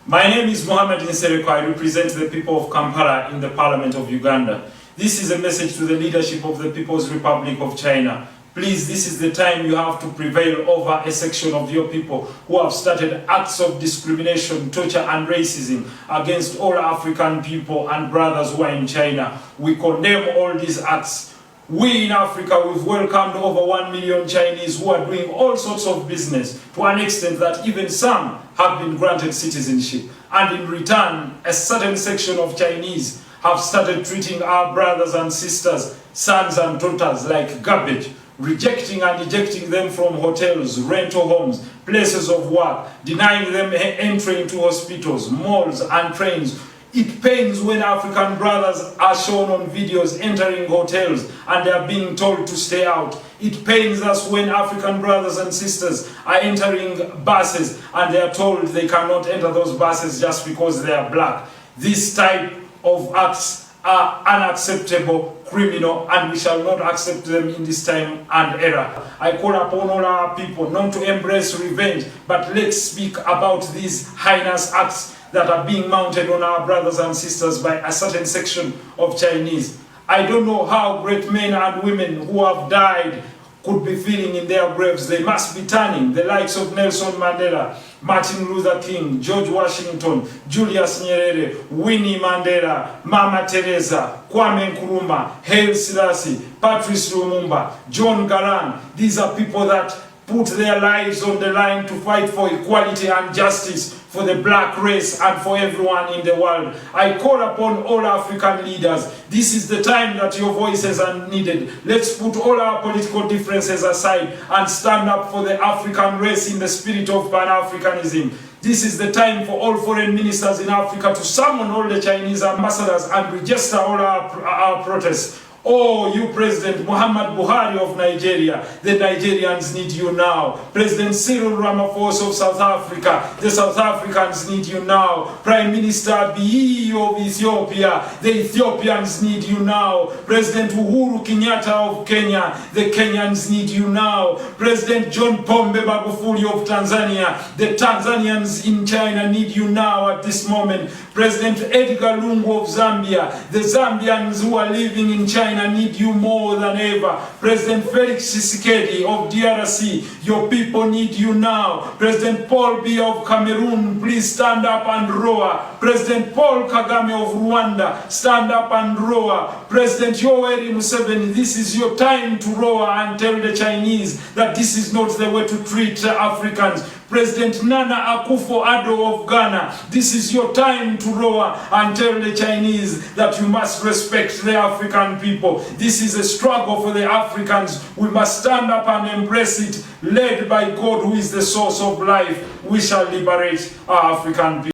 My name is Mohamed Nsereko. I represent the people of Kampala in the Parliament of Uganda. This is a message to the leadership of the People's Republic of China. Please, this is the time you have to prevail over a section of your people who have started acts of discrimination, torture and racism against all African people and brothers who are in China. We condemn all these acts. We in Africa, we've welcomed over 1 million Chinese who are doing all sorts of business to an extent that even some have been granted citizenship. And in return, a certain section of Chinese have started treating our brothers and sisters, sons and daughters like garbage, rejecting and ejecting them from hotels, rental homes, places of work, denying them entry into hospitals, malls and trains. It pains when African brothers are shown on videos entering hotels and they are being told to stay out. It pains us when African brothers and sisters are entering buses and they are told they cannot enter those buses just because they are black. This type of acts are unacceptable, criminal, and we shall not accept them in this time and era. I call upon all our people not to embrace revenge, but let's speak about these heinous acts that are being mounted on our brothers and sisters by a certain section of Chinese. I don't know how great men and women who have died could be feeling in their graves. They must be turning. The likes of Nelson Mandela, Martin Luther King, George Washington, Julius Nyerere, Winnie Mandela, Mama Teresa, Kwame Nkrumah, Haile Selassie, Patrice Lumumba, John Garang. These are people that put their lives on the line to fight for equality and justice for the black race and for everyone in the world. I call upon all African leaders. This is the time that your voices are needed. Let's put all our political differences aside and stand up for the African race in the spirit of Pan-Africanism. This is the time for all foreign ministers in Africa to summon all the Chinese ambassadors and register all our protests. Oh, you President Muhammad Buhari of Nigeria, the Nigerians need you now. President Cyril Ramaphosa of South Africa, the South Africans need you now. Prime Minister Abiy of Ethiopia, the Ethiopians need you now. President Uhuru Kenyatta of Kenya, the Kenyans need you now. President John Pombe Magufuli of Tanzania, the Tanzanians in China need you now at this moment. President Edgar Lungu of Zambia, the Zambians who are living in China need you more than ever. President Felix Tshisekedi of DRC, your people need you now. President Paul Biya of Cameroon, please stand up and roar. President Paul Kagame of Rwanda, stand up and roar. President Yoweri Museveni, this is your time to roar and tell the Chinese that this is not the way to treat Africans. President Nana Akufo-Addo of Ghana, this is your time to roar and tell the Chinese that you must respect the African people. This is a struggle for the Africans. We must stand up and embrace it, led by God who is the source of life. We shall liberate our African people.